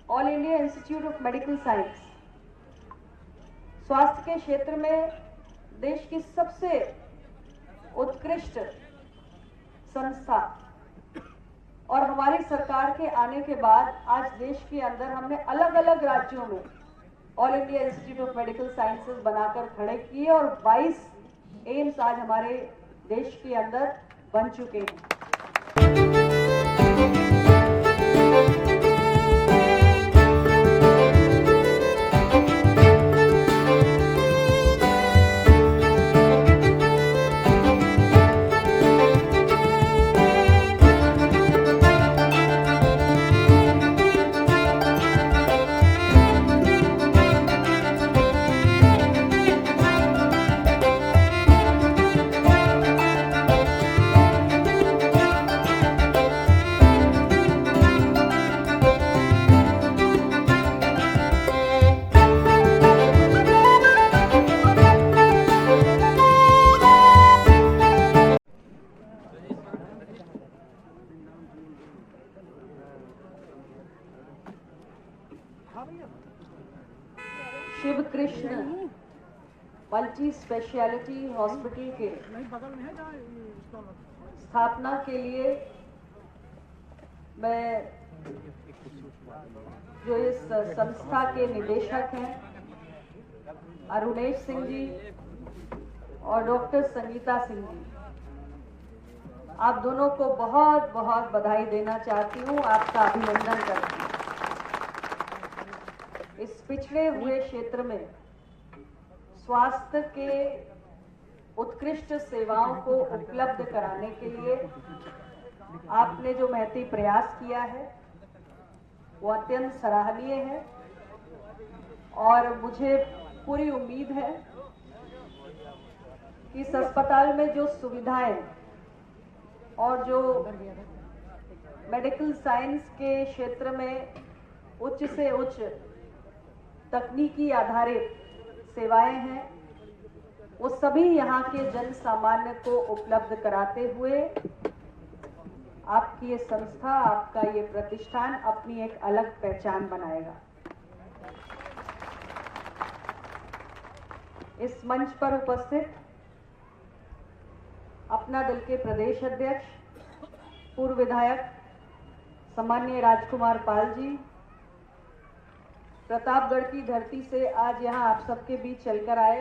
All India institute of medical science स्वास्थ्य के क्षेत्र में देश की सबसे उत्कृष्ट संस्था और हमारी सरकार के आने के बाद आज देश के अंदर हमने अलग अलग राज्यों में all India institute of medical sciences बनाकर खड़े किए और 22 एम्स आज हमारे देश के अंदर बन चुके हैं। Shiv Krishna multi speciality hospital के स्थापना के लिए मैं जो इस संस्था के निदेशक हैं अरुणेश सिंह जी और डॉक्टर संगीता सिंह जी, आप दोनों को बहुत बहुत बधाई देना चाहती हूँ, आपका अभिनंदन करती हूँ। इस पिछड़े हुए क्षेत्र में स्वास्थ्य के उत्कृष्ट सेवाओं को उपलब्ध कराने के लिए आपने जो महती प्रयास किया है वो अत्यंत सराहनीय है और मुझे पूरी उम्मीद है कि इस अस्पताल में जो सुविधाएं और जो मेडिकल साइंस के क्षेत्र में उच्च से उच्च तकनीकी आधारित सेवाएं हैं वो सभी यहाँ के जन सामान्य को उपलब्ध कराते हुए आपकी ये संस्था, आपका ये प्रतिष्ठान अपनी एक अलग पहचान बनाएगा। इस मंच पर उपस्थित अपना दल के प्रदेश अध्यक्ष पूर्व विधायक सम्माननीय राजकुमार पाल जी, प्रतापगढ़ की धरती से आज यहाँ आप सबके बीच चलकर आए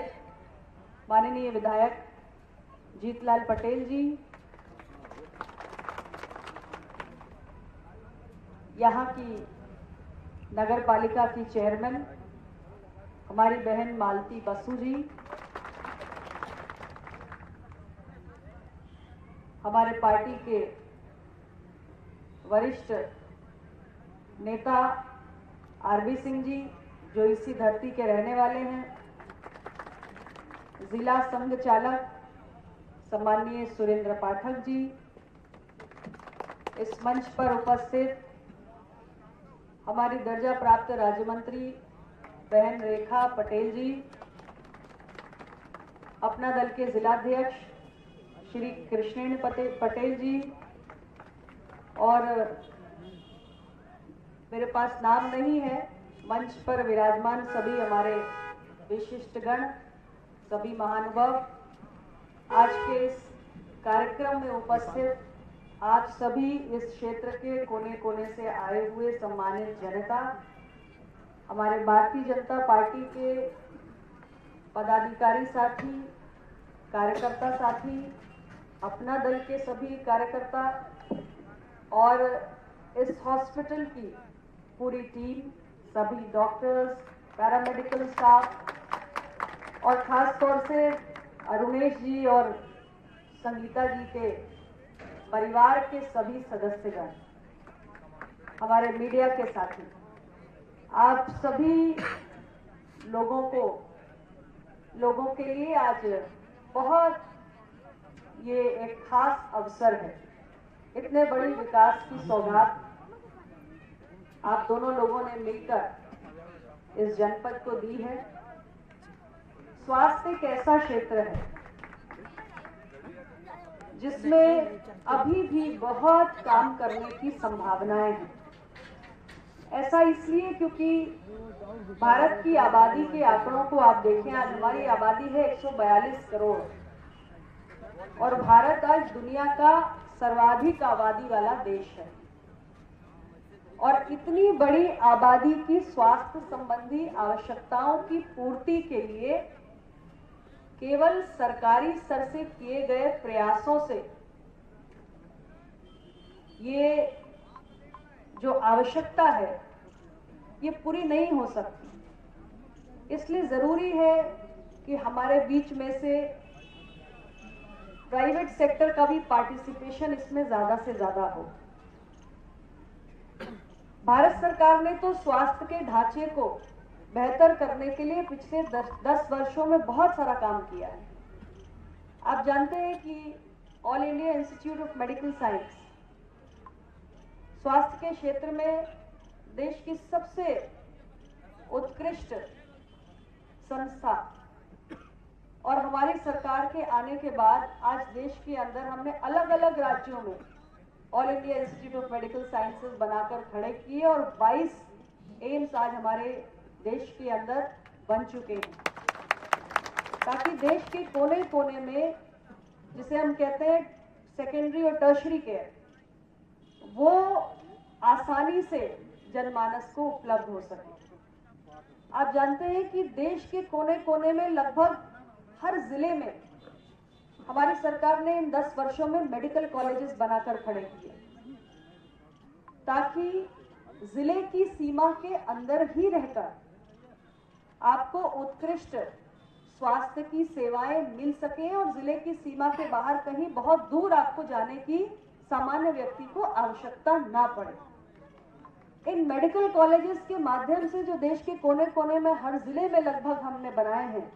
माननीय विधायक जीतलाल पटेल जी, यहाँ की नगर पालिका की चेयरमैन हमारी बहन मालती बसु जी, हमारे पार्टी के वरिष्ठ नेता आरबी सिंह जी जो इसी धरती के रहने वाले हैं, जिला संघ चालक सम्माननीय सुरेंद्र पाठक जी, इस मंच पर उपस्थित हमारी दर्जा प्राप्त राज्य मंत्री बहन रेखा पटेल जी, अपना दल के जिलाध्यक्ष श्री कृष्णेन पटेल जी और मेरे पास नाम नहीं है, मंच पर विराजमान सभी हमारे विशिष्टगण, सभी महानुभाव, आज के इस कार्यक्रम में उपस्थित आप सभी इस क्षेत्र के कोने कोने से आए हुए सम्मानित जनता, हमारे भारतीय जनता पार्टी के पदाधिकारी साथी, कार्यकर्ता साथी, अपना दल के सभी कार्यकर्ता और इस हॉस्पिटल की पूरी टीम, सभी डॉक्टर्स, पैरामेडिकल स्टाफ और खास तौर से अरुणेश जी और संगीता जी के परिवार के सभी सदस्यगण, हमारे मीडिया के साथी, आप सभी लोगों के लिए आज बहुत ये एक खास अवसर है। इतने बड़ी विकास की सौगात आप दोनों लोगों ने मिलकर इस जनपद को दी है। स्वास्थ्य एक ऐसा क्षेत्र है जिसमें अभी भी बहुत काम करने की संभावनाएं हैं। ऐसा इसलिए क्योंकि भारत की आबादी के आंकड़ों को आप देखें, आज हमारी आबादी है 142 करोड़ और भारत आज दुनिया का सर्वाधिक आबादी वाला देश है। और इतनी बड़ी आबादी की स्वास्थ्य संबंधी आवश्यकताओं की पूर्ति के लिए केवल सरकारी स्तर से किए गए प्रयासों से ये जो आवश्यकता है ये पूरी नहीं हो सकती। इसलिए जरूरी है कि हमारे बीच में से प्राइवेट सेक्टर का भी पार्टिसिपेशन इसमें ज्यादा से ज्यादा हो। भारत सरकार ने तो स्वास्थ्य के ढांचे को बेहतर करने के लिए पिछले 10 वर्षों में बहुत सारा काम किया है। आप जानते हैं कि all India institute of medical science स्वास्थ्य के क्षेत्र में देश की सबसे उत्कृष्ट संस्था और हमारी सरकार के आने के बाद आज देश के अंदर हमने अलग अलग राज्यों में all India institute of medical sciences बनाकर खड़े किए और 22 एम्स आज हमारे देश के अंदर बन चुके हैं, ताकि देश के कोने कोने में, जिसे हम कहते हैं सेकेंडरी और टर्शरी केयर, वो आसानी से जनमानस को उपलब्ध हो सके। आप जानते हैं कि देश के कोने कोने में लगभग हर जिले में हमारी सरकार ने इन 10 वर्षों में मेडिकल कॉलेजेस बनाकर खड़े किए, ताकि जिले की सीमा के अंदर ही रहकर आपको उत्कृष्ट स्वास्थ्य की सेवाएं मिल सके और जिले की सीमा के बाहर कहीं बहुत दूर आपको जाने की सामान्य व्यक्ति को आवश्यकता ना पड़े। इन मेडिकल कॉलेजेस के माध्यम से जो देश के कोने कोने में हर जिले में लगभग हमने बनाए हैं,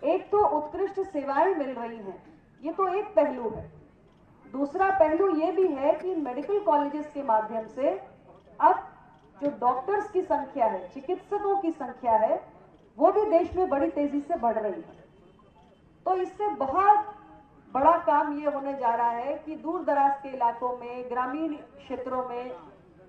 एक तो उत्कृष्ट सेवाएं मिल रही हैं, ये तो एक पहलू है। दूसरा पहलू ये भी है कि मेडिकल कॉलेजेस के माध्यम से अब जो डॉक्टर्स की संख्या है, चिकित्सकों की संख्या है, वो भी देश में बड़ी तेजी से बढ़ रही है। तो इससे बहुत बड़ा काम ये होने जा रहा है कि दूर दराज के इलाकों में, ग्रामीण क्षेत्रों में,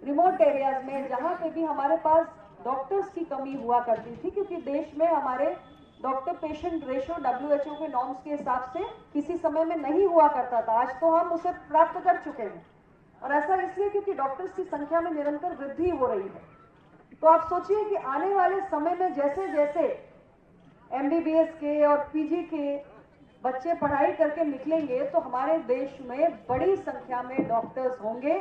रिमोट एरियाज में, जहां पे भी हमारे पास डॉक्टर्स की कमी हुआ करती थी, क्योंकि देश में हमारे डॉक्टर पेशेंट रेशियो WHO के नॉर्म्स के हिसाब से किसी समय में नहीं हुआ करता था। आज तो हम उसे प्राप्त कर चुके हैं, और ऐसा इसलिए क्योंकि डॉक्टर्स की संख्या में निरंतर वृद्धि हो रही है। तो आप सोचिए कि आने वाले समय में जैसे जैसे MBBS के और PG के बच्चे पढ़ाई करके निकलेंगे, तो हमारे देश में बड़ी संख्या में डॉक्टर्स होंगे,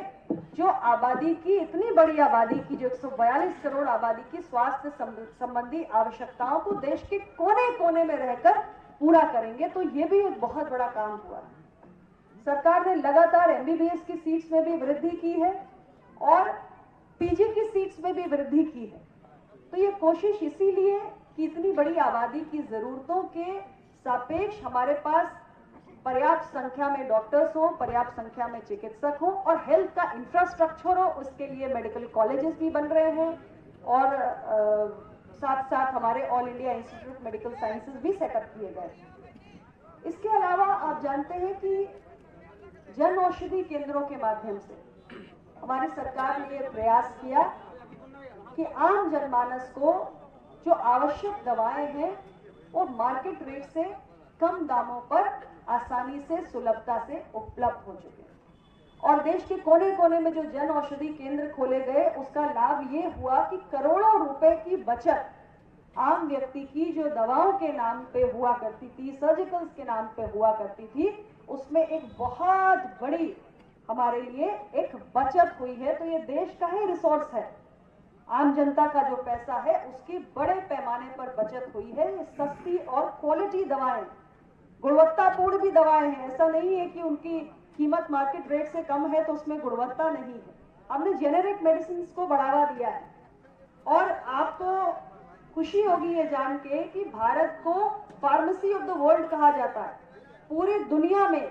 जो आबादी की, इतनी बड़ी आबादी की, जो 142 करोड़ आबादी की स्वास्थ्य संबंधी आवश्यकताओं को देश के कोने कोने में रहकर पूरा करेंगे। तो ये भी एक बहुत बड़ा काम हुआ। सरकार ने लगातार MBBS की सीट्स में भी वृद्धि की है और PG की सीट्स में भी वृद्धि की है। तो ये कोशिश इसीलिए कि इतनी बड़ी आबादी की जरूरतों के सापेक्ष हमारे पास पर्याप्त संख्या में डॉक्टर्स हो, पर्याप्त संख्या में चिकित्सक हो और हेल्थ का इंफ्रास्ट्रक्चर हो। उसके लिए मेडिकल कॉलेजेस भी बन रहे हैं और साथ साथ हमारे all India institute of medical sciences भी सेटअप किए गए। इसके अलावा आप जानते हैं कि जन औषधि केंद्रों के माध्यम से हमारी सरकार ने यह प्रयास किया कि आम जनमानस को जो आवश्यक दवाएं हैं वो मार्केट रेट से कम दामों पर आसानी से, सुलभता से उपलब्ध हो चुके हैं। और देश के कोने कोने में जो जन औषधि केंद्र खोले गए, उसका लाभ ये हुआ कि करोड़ों रुपए की बचत आम व्यक्ति की जो दवाओं के नाम पे हुआ करती थी, सर्जिकल्स के नाम पे हुआ करती थी, उसमें एक बहुत बड़ी हमारे लिए एक बचत हुई है। तो ये देश का ही रिसोर्स है, आम जनता का जो पैसा है उसकी बड़े पैमाने पर बचत हुई है। ये सस्ती और क्वालिटी दवाएं, गुणवत्तापूर्ण भी दवाएं हैं। ऐसा नहीं है कि उनकी कीमत मार्केट रेट से कम है तो उसमें गुणवत्ता नहीं है। हमने जेनेरिक मेडिसिन को बढ़ावा दिया है और आपको खुशी होगी ये जान के कि भारत को फार्मेसी ऑफ द वर्ल्ड कहा जाता है। पूरी दुनिया में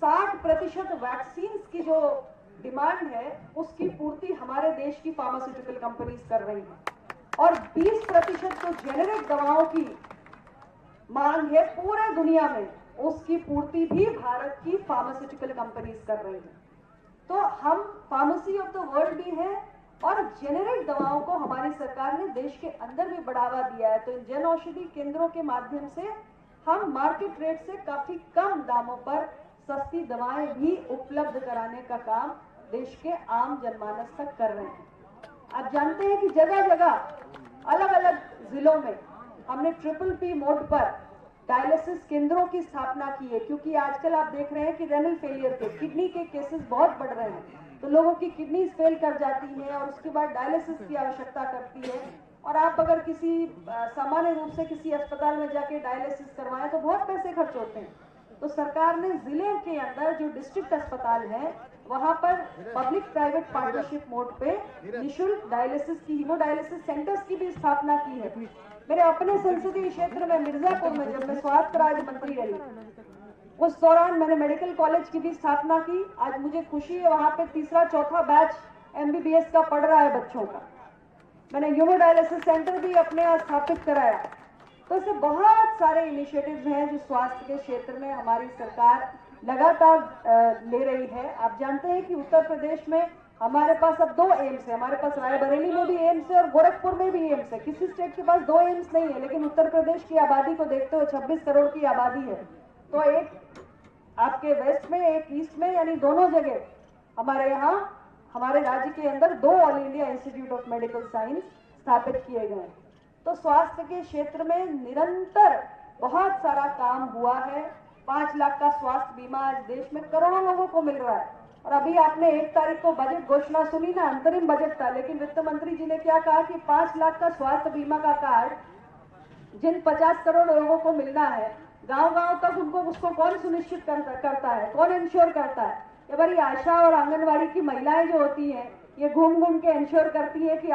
60% वैक्सीन की जो डिमांड है उसकी पूर्ति हमारे देश की फार्मास्यूटिकल कंपनीज कर रही है और 20% तो जेनेरिक दवाओं की मांग है पूरे दुनिया में, उसकी पूर्ति भी भारत की फार्मास्यूटिकल कंपनीज कर रही है। तो हम फार्मेसी ऑफ द वर्ल्ड भी है और जेनेरिक दवाओं को हमारी सरकार ने देश के अंदर भी बढ़ावा दिया है। तो इन जन औषधि केंद्रों के माध्यम से हम मार्केट रेट से काफी कम दामों पर सस्ती दवाएं भी उपलब्ध कराने का काम देश के आम जनमानस तक कर रहे हैं। आप जानते हैं कि जगह जगह अलग अलग जिलों में हमने PPP मोड पर डायलिसिस केंद्रों की स्थापना की है, क्योंकि आजकल आप देख रहे हैं कि रेनल फेलियर के, किडनी के केसेस बहुत बढ़ रहे हैं। तो लोगों की किडनी फेल कर जाती है और उसके बाद डायलिसिस की आवश्यकता करती है। और आप अगर किसी सामान्य रूप से किसी अस्पताल में जाके डायलिसिस करवाएं तो बहुत पैसे खर्च होते हैं। तो सरकार ने जिले के अंदर जो डिस्ट्रिक्ट अस्पताल है वहां पर पब्लिक प्राइवेट पार्टनरशिप मोड पे निःशुल्क डायलिसिस की, हीमोडायलिसिस सेंटर्स की भी स्थापना की है। मेरे अपने संसदीय क्षेत्र में मिर्जापुर में जब मैं स्वास्थ्य राज्य मंत्री रही, उस दौरान मैंने मेडिकल कॉलेज की भी स्थापना की। आज मुझे खुशी है वहां पे तीसरा चौथा बैच MBBS का पढ़ रहा है बच्चों का। मैंने हीमोडायलिसिस सेंटर भी अपने यहाँ स्थापित कराया। तो ऐसे बहुत सारे इनिशिएटिव्स हैं जो स्वास्थ्य के क्षेत्र में हमारी सरकार लगातार ले रही है। आप जानते हैं कि उत्तर प्रदेश में हमारे पास अब 2 एम्स है। हमारे पास रायबरेली में भी एम्स है और गोरखपुर में भी एम्स है। किसी स्टेट के पास 2 एम्स नहीं है, लेकिन उत्तर प्रदेश की आबादी को देखते हुए 26 करोड़ की आबादी है, तो एक आपके वेस्ट में एक ईस्ट में, यानी दोनों जगह हमारे यहाँ हमारे राज्य के अंदर 2 all India institute of medical science स्थापित किए गए। तो स्वास्थ्य के क्षेत्र में निरंतर बहुत सारा काम हुआ है। 5 लाख का स्वास्थ्य बीमा आज देश में करोड़ों लोगों को मिल रहा है। और अभी आपने 1 तारीख को बजट घोषणा सुनी ना, अंतरिम बजट था, लेकिन वित्त मंत्री जी ने क्या कहा कि 5 लाख का स्वास्थ्य बीमा का कार्ड जिन 50 करोड़ लोगों को मिलना है, गांव-गांव तक उनको उसको कौन सुनिश्चित करता है, कौन इंश्योर करता है? ये बड़ी आशा और आंगनवाड़ी की महिलाएं जो होती हैं, ये घूम घूम के इंश्योर करती है कि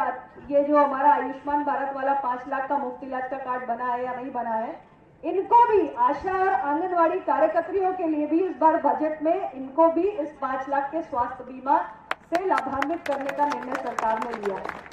ये जो हमारा आयुष्मान भारत वाला 5 लाख का मुफ्त इलाज का कार्ड बना है या नहीं बना है। इनको भी, आशा और आंगनवाड़ी कार्यकर्तियों के लिए भी इस बार बजट में इनको भी इस 5 लाख के स्वास्थ्य बीमा से लाभान्वित करने का निर्णय सरकार ने लिया है।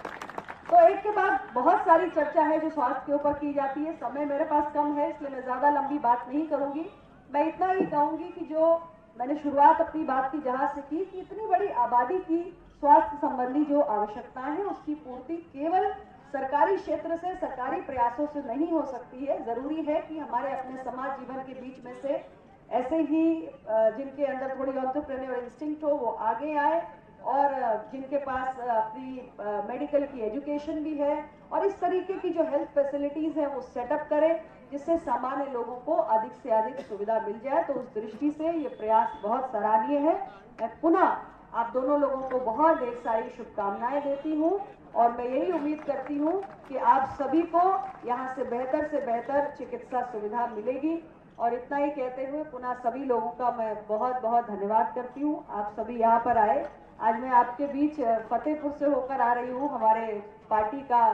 तो एक के बाद बहुत सारी चर्चा है जो स्वास्थ्य के ऊपर की जाती है। समय मेरे पास कम है, इसलिए मैं ज्यादा लंबी बात नहीं करूंगी। मैं इतना ही कहूंगी कि जो मैंने शुरुआत अपनी बात की जहां से की कि इतनी बड़ी आबादी की स्वास्थ्य संबंधी जो आवश्यकताएं हैं उसकी पूर्ति केवल सरकारी क्षेत्र से, सरकारी प्रयासों से नहीं हो सकती है। जरूरी है कि हमारे अपने समाज जीवन के बीच में से ऐसे ही जिनके अंदर थोड़ी एंटरप्रेन्योर इंस्टिंक्ट हो वो आगे आए और जिनके पास अपनी मेडिकल की एजुकेशन भी है और इस तरीके की जो हेल्थ फैसिलिटीज है वो सेटअप करें जिससे सामान्य लोगों को अधिक से अधिक सुविधा मिल जाए। तो उस दृष्टि से ये प्रयास बहुत सराहनीय है। मैं पुनः आप दोनों लोगों को बहुत ढेर सारी शुभकामनाएं देती हूँ और मैं यही उम्मीद करती हूँ कि आप सभी को यहाँ से बेहतर चिकित्सा सुविधा मिलेगी। और इतना ही कहते हुए पुनः सभी लोगों का मैं बहुत बहुत धन्यवाद करती हूँ। आप सभी यहाँ पर आए। आज मैं आपके बीच फतेहपुर से होकर आ रही हूँ। हमारे पार्टी का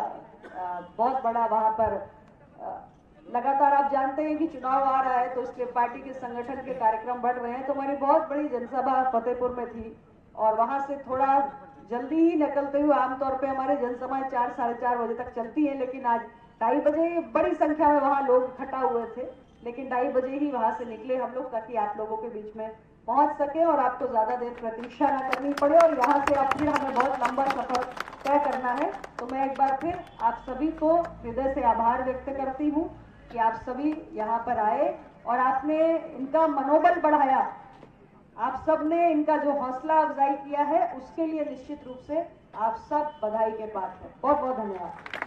बहुत बड़ा वहाँ पर लगातार आप जानते हैं कि चुनाव आ रहा है, तो इसलिए पार्टी के संगठन के कार्यक्रम बढ़ रहे हैं। तो हमारी बहुत बड़ी जनसभा फतेहपुर में थी और वहां से थोड़ा जल्दी ही निकलते हुए, आमतौर पे हमारे जनसभाएं 4 साढ़े 4 बजे तक चलती हैं, लेकिन आज 2:30 बजे बड़ी संख्या में वहां लोग इकट्ठा हुए थे, लेकिन 2:30 बजे ही वहां से निकले हम लोग ताकि आप लोगों के बीच में पहुंच सके और आपको ज्यादा देर प्रतीक्षा न करनी पड़े और यहाँ से अब फिर हमें बहुत लंबा सफर तय करना है। तो मैं एक बार फिर आप सभी को हृदय से आभार व्यक्त करती हूँ कि आप सभी यहाँ पर आए और आपने इनका मनोबल बढ़ाया। आप सब ने इनका जो हौसला अफजाई किया है उसके लिए निश्चित रूप से आप सब बधाई के पात्र हैं। बहुत बहुत धन्यवाद।